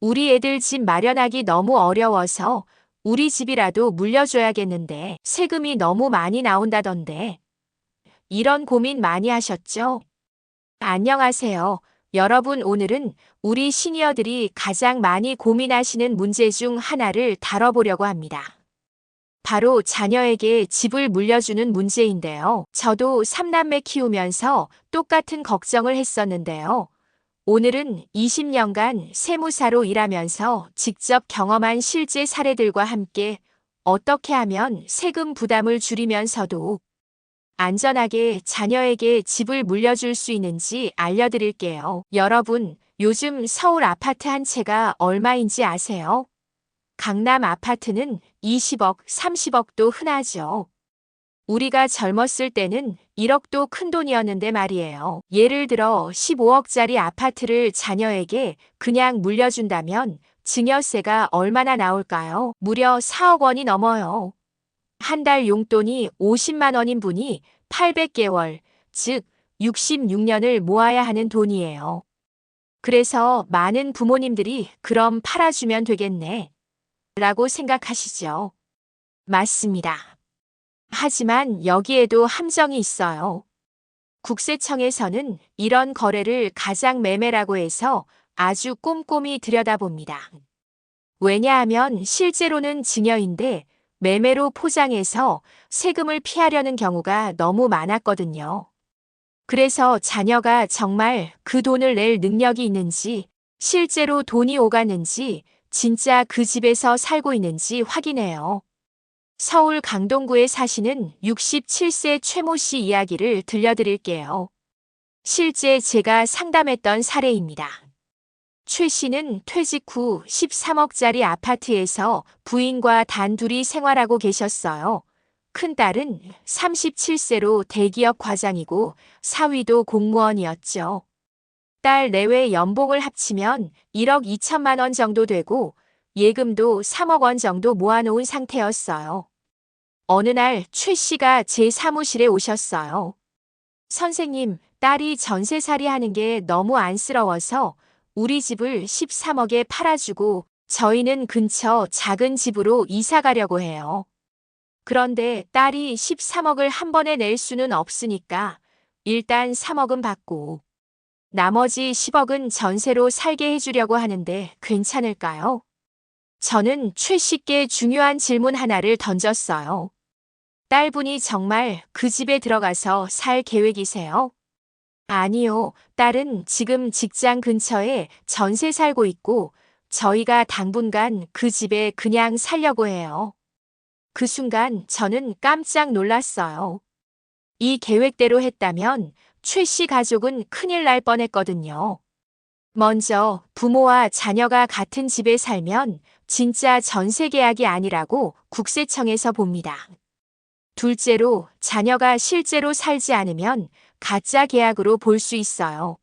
우리 애들 집 마련하기 너무 어려워서 우리 집이라도 물려줘야겠는데 세금이 너무 많이 나온다던데. 이런 고민 많이 하셨죠? 안녕하세요. 여러분, 오늘은 우리 시니어들이 가장 많이 고민하시는 문제 중 하나를 다뤄보려고 합니다. 바로 자녀에게 집을 물려주는 문제인데요. 저도 3남매 키우면서 똑같은 걱정을 했었는데요. 오늘은 20년간 세무사로 일하면서 직접 경험한 실제 사례들과 함께 어떻게 하면 세금 부담을 줄이면서도 안전하게 자녀에게 집을 물려줄 수 있는지 알려드릴게요. 여러분, 요즘 서울 아파트 한 채가 얼마인지 아세요? 강남 아파트는 20억, 30억도 흔하죠. 우리가 젊었을 때는 1억도 큰 돈이었는데 말이에요. 예를 들어 15억짜리 아파트를 자녀에게 그냥 물려준다면 증여세가 얼마나 나올까요? 무려 4억 원이 넘어요. 한 달 용돈이 50만 원인 분이 800개월, 즉 66년을 모아야 하는 돈이에요. 그래서 많은 부모님들이 그럼 팔아주면 되겠네 라고 생각하시죠. 맞습니다. 하지만 여기에도 함정이 있어요. 국세청에서는 이런 거래를 가장매매라고 해서 아주 꼼꼼히 들여다봅니다. 왜냐하면 실제로는 증여인데 매매로 포장해서 세금을 피하려는 경우가 너무 많았거든요. 그래서 자녀가 정말 그 돈을 낼 능력이 있는지, 실제로 돈이 오갔는지, 진짜 그 집에서 살고 있는지 확인해요. 서울 강동구에 사시는 67세 최모 씨 이야기를 들려드릴게요. 실제 제가 상담했던 사례입니다. 최 씨는 퇴직 후 13억짜리 아파트에서 부인과 단둘이 생활하고 계셨어요. 큰딸은 37세로 대기업 과장이고 사위도 공무원이었죠. 딸 내외 연봉을 합치면 1억 2천만 원 정도 되고 예금도 3억 원 정도 모아놓은 상태였어요. 어느 날 최 씨가 제 사무실에 오셨어요. 선생님, 딸이 전세살이 하는 게 너무 안쓰러워서 우리 집을 13억에 팔아주고 저희는 근처 작은 집으로 이사 가려고 해요. 그런데 딸이 13억을 한 번에 낼 수는 없으니까 일단 3억은 받고 나머지 10억은 전세로 살게 해주려고 하는데 괜찮을까요? 저는 최 씨께 중요한 질문 하나를 던졌어요. 딸분이 정말 그 집에 들어가서 살 계획이세요? 아니요. 딸은 지금 직장 근처에 전세 살고 있고 저희가 당분간 그 집에 그냥 살려고 해요. 그 순간 저는 깜짝 놀랐어요. 이 계획대로 했다면 최 씨 가족은 큰일 날 뻔했거든요. 먼저 부모와 자녀가 같은 집에 살면 진짜 전세 계약이 아니라고 국세청에서 봅니다. 둘째로 자녀가 실제로 살지 않으면 가짜 계약으로 볼 수 있어요.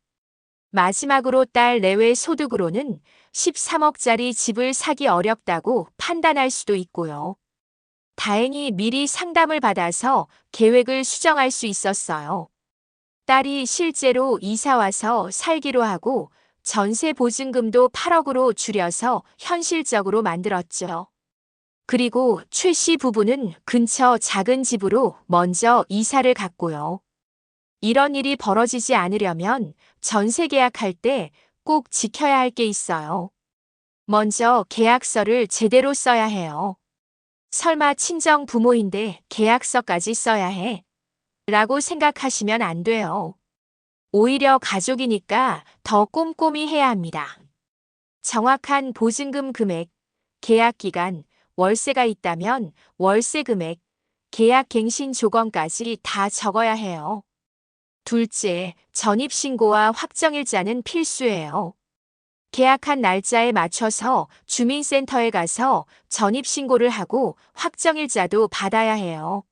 마지막으로 딸 내외 소득으로는 13억짜리 집을 사기 어렵다고 판단할 수도 있고요. 다행히 미리 상담을 받아서 계획을 수정할 수 있었어요. 딸이 실제로 이사와서 살기로 하고 전세 보증금도 8억으로 줄여서 현실적으로 만들었죠. 그리고 최 씨 부부는 근처 작은 집으로 먼저 이사를 갔고요. 이런 일이 벌어지지 않으려면 전세 계약할 때 꼭 지켜야 할 게 있어요. 먼저 계약서를 제대로 써야 해요. 설마 친정 부모인데 계약서까지 써야 해? 라고 생각하시면 안 돼요. 오히려 가족이니까 더 꼼꼼히 해야 합니다. 정확한 보증금 금액, 계약 기간, 월세가 있다면 월세 금액, 계약 갱신 조건까지 다 적어야 해요. 둘째, 전입신고와 확정일자는 필수예요. 계약한 날짜에 맞춰서 주민센터에 가서 전입신고를 하고 확정일자도 받아야 해요.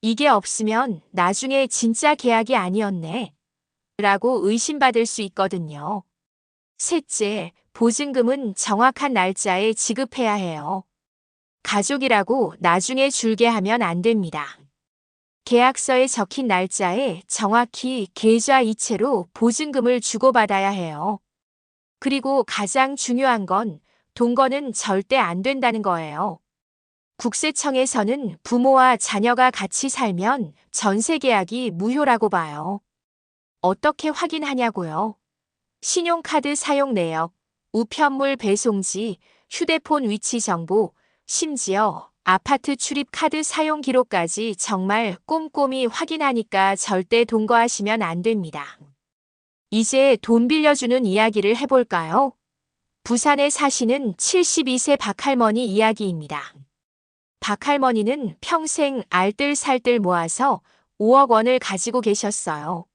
이게 없으면 나중에 진짜 계약이 아니었네 라고 의심받을 수 있거든요. 셋째, 보증금은 정확한 날짜에 지급해야 해요. 가족이라고 나중에 줄게 하면 안 됩니다. 계약서에 적힌 날짜에 정확히 계좌 이체로 보증금을 주고받아야 해요. 그리고 가장 중요한 건 동거는 절대 안 된다는 거예요. 국세청에서는 부모와 자녀가 같이 살면 전세 계약이 무효라고 봐요. 어떻게 확인하냐고요? 신용카드 사용 내역, 우편물 배송지, 휴대폰 위치 정보, 심지어 아파트 출입 카드 사용 기록까지 정말 꼼꼼히 확인하니까 절대 동거하시면 안 됩니다. 이제 돈 빌려주는 이야기를 해볼까요? 부산에 사시는 72세 박할머니 이야기입니다. 박할머니는 평생 알뜰살뜰 모아서 5억 원을 가지고 계셨어요.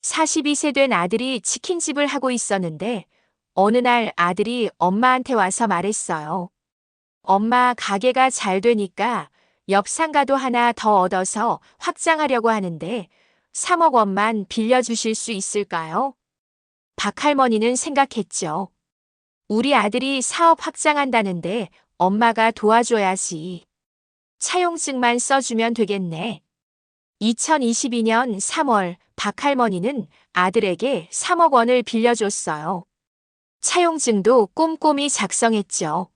42세 된 아들이 치킨집을 하고 있었는데 어느 날 아들이 엄마한테 와서 말했어요. 엄마, 가게가 잘 되니까 옆 상가도 하나 더 얻어서 확장하려고 하는데 3억 원만 빌려주실 수 있을까요? 박할머니는 생각했죠. 우리 아들이 사업 확장한다는데 엄마가 도와줘야지. 차용증만 써주면 되겠네. 2022년 3월 박할머니는 아들에게 3억 원을 빌려줬어요. 차용증도 꼼꼼히 작성했죠.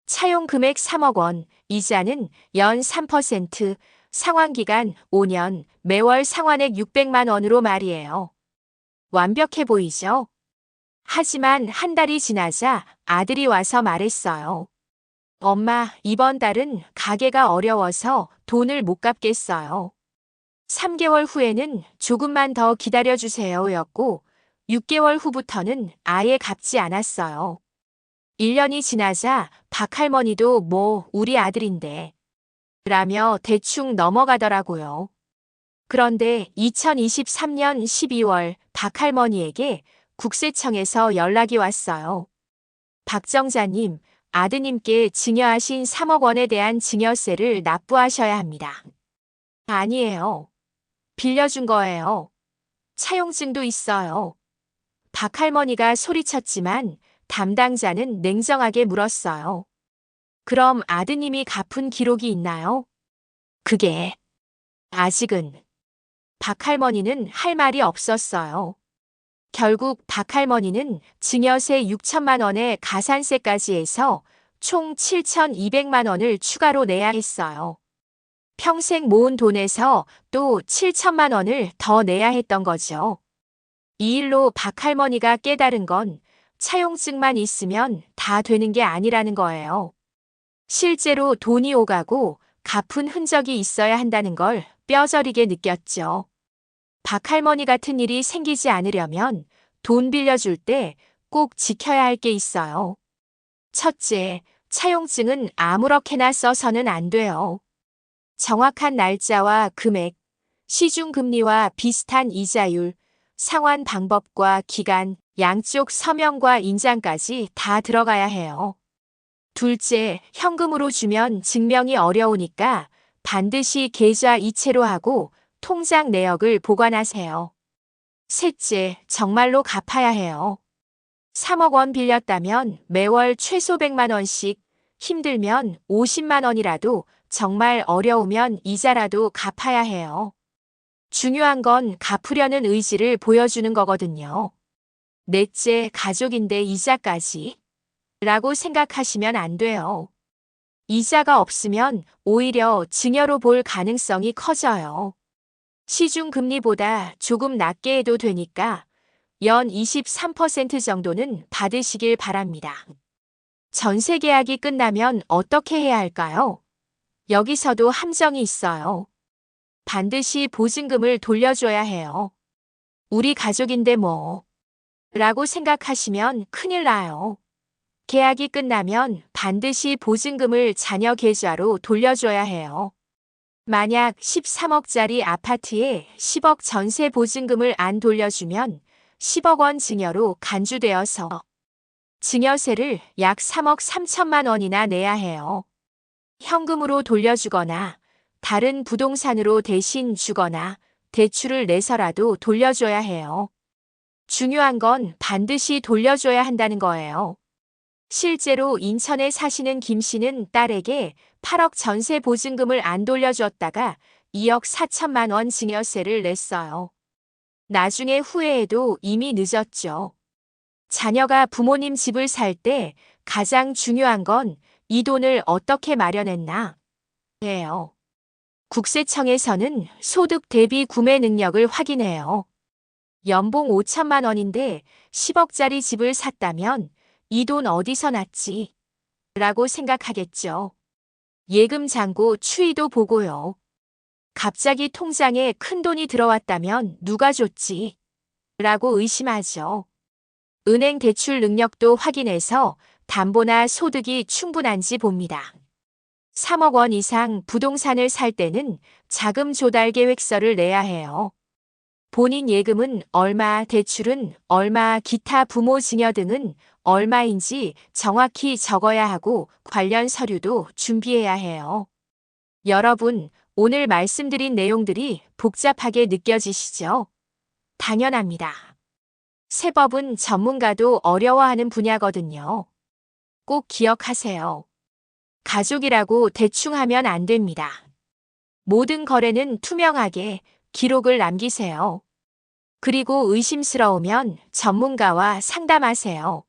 차용 금액 3억 원, 이자는 연 3%, 상환기간 5년, 매월 상환액 600만 원으로 말이에요. 완벽해 보이죠? 하지만 한 달이 지나자 아들이 와서 말했어요. 엄마, 이번 달은 가게가 어려워서 돈을 못 갚겠어요. 3개월 후에는 조금만 더 기다려주세요 였고 6개월 후부터는 아예 갚지 않았어요. 1년이 지나자 박할머니도 우리 아들인데 라며 대충 넘어가더라고요. 그런데 2023년 12월 박할머니에게 국세청에서 연락이 왔어요. 박정자님, 아드님께 증여하신 3억 원에 대한 증여세를 납부하셔야 합니다. 아니에요. 빌려준 거예요. 차용증도 있어요. 박할머니가 소리쳤지만 담당자는 냉정하게 물었어요. 그럼 아드님이 갚은 기록이 있나요? 그게 아직은. 박할머니는 할 말이 없었어요. 결국 박할머니는 증여세 6천만 원에 가산세까지 해서 총 7,200만 원을 추가로 내야 했어요. 평생 모은 돈에서 또 7천만 원을 더 내야 했던 거죠. 이 일로 박할머니가 깨달은 건 차용증만 있으면 다 되는 게 아니라는 거예요. 실제로 돈이 오가고 갚은 흔적이 있어야 한다는 걸 뼈저리게 느꼈죠. 박할머니 같은 일이 생기지 않으려면 돈 빌려줄 때 꼭 지켜야 할 게 있어요. 첫째, 차용증은 아무렇게나 써서는 안 돼요. 정확한 날짜와 금액, 시중금리와 비슷한 이자율, 상환 방법과 기간, 양쪽 서명과 인장까지 다 들어가야 해요. 둘째, 현금으로 주면 증명이 어려우니까 반드시 계좌 이체로 하고 통장 내역을 보관하세요. 셋째, 정말로 갚아야 해요. 3억 원 빌렸다면 매월 최소 100만 원씩, 힘들면 50만 원이라도, 정말 어려우면 이자라도 갚아야 해요. 중요한 건 갚으려는 의지를 보여주는 거거든요. 넷째, 가족인데 이자까지? 라고 생각하시면 안 돼요. 이자가 없으면 오히려 증여로 볼 가능성이 커져요. 시중금리보다 조금 낮게 해도 되니까 연 23% 정도는 받으시길 바랍니다. 전세 계약이 끝나면 어떻게 해야 할까요? 여기서도 함정이 있어요. 반드시 보증금을 돌려줘야 해요. 우리 가족인데 라고 생각하시면 큰일 나요. 계약이 끝나면 반드시 보증금을 자녀 계좌로 돌려줘야 해요. 만약 13억짜리 아파트에 10억 전세 보증금을 안 돌려주면 10억 원 증여로 간주되어서 증여세를 약 3억 3천만 원이나 내야 해요. 현금으로 돌려주거나 다른 부동산으로 대신 주거나 대출을 내서라도 돌려줘야 해요. 중요한 건 반드시 돌려줘야 한다는 거예요. 실제로 인천에 사시는 김 씨는 딸에게 8억 전세 보증금을 안 돌려줬다가 2억 4천만 원 증여세를 냈어요. 나중에 후회해도 이미 늦었죠. 자녀가 부모님 집을 살 때 가장 중요한 건 이 돈을 어떻게 마련했나? 예요. 국세청에서는 소득 대비 구매 능력을 확인해요. 연봉 5천만 원인데 10억짜리 집을 샀다면 이 돈 어디서 났지? 라고 생각하겠죠. 예금 잔고 추이도 보고요. 갑자기 통장에 큰 돈이 들어왔다면 누가 줬지? 라고 의심하죠. 은행 대출 능력도 확인해서 담보나 소득이 충분한지 봅니다. 3억 원 이상 부동산을 살 때는 자금 조달 계획서를 내야 해요. 본인 예금은 얼마, 대출은 얼마, 기타 부모 증여 등은 얼마인지 정확히 적어야 하고 관련 서류도 준비해야 해요. 여러분, 오늘 말씀드린 내용들이 복잡하게 느껴지시죠? 당연합니다. 세법은 전문가도 어려워하는 분야거든요. 꼭 기억하세요. 가족이라고 대충 하면 안 됩니다. 모든 거래는 투명하게 기록을 남기세요. 그리고 의심스러우면 전문가와 상담하세요.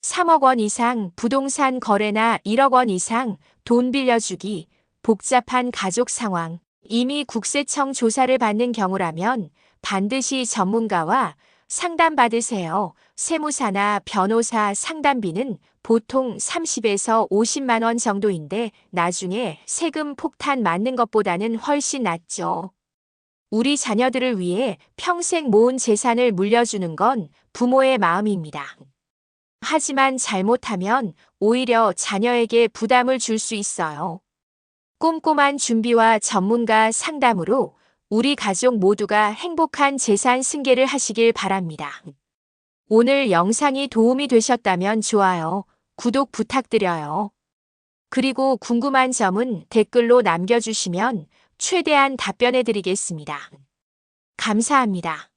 3억 원 이상 부동산 거래나 1억 원 이상 돈 빌려주기, 복잡한 가족 상황, 이미 국세청 조사를 받는 경우라면 반드시 전문가와 상담받으세요. 세무사나 변호사 상담비는 보통 30에서 50만 원 정도인데 나중에 세금 폭탄 맞는 것보다는 훨씬 낫죠. 우리 자녀들을 위해 평생 모은 재산을 물려주는 건 부모의 마음입니다. 하지만 잘못하면 오히려 자녀에게 부담을 줄 수 있어요. 꼼꼼한 준비와 전문가 상담으로 우리 가족 모두가 행복한 재산 승계를 하시길 바랍니다. 오늘 영상이 도움이 되셨다면 좋아요, 구독 부탁드려요. 그리고 궁금한 점은 댓글로 남겨주시면 최대한 답변해드리겠습니다. 감사합니다.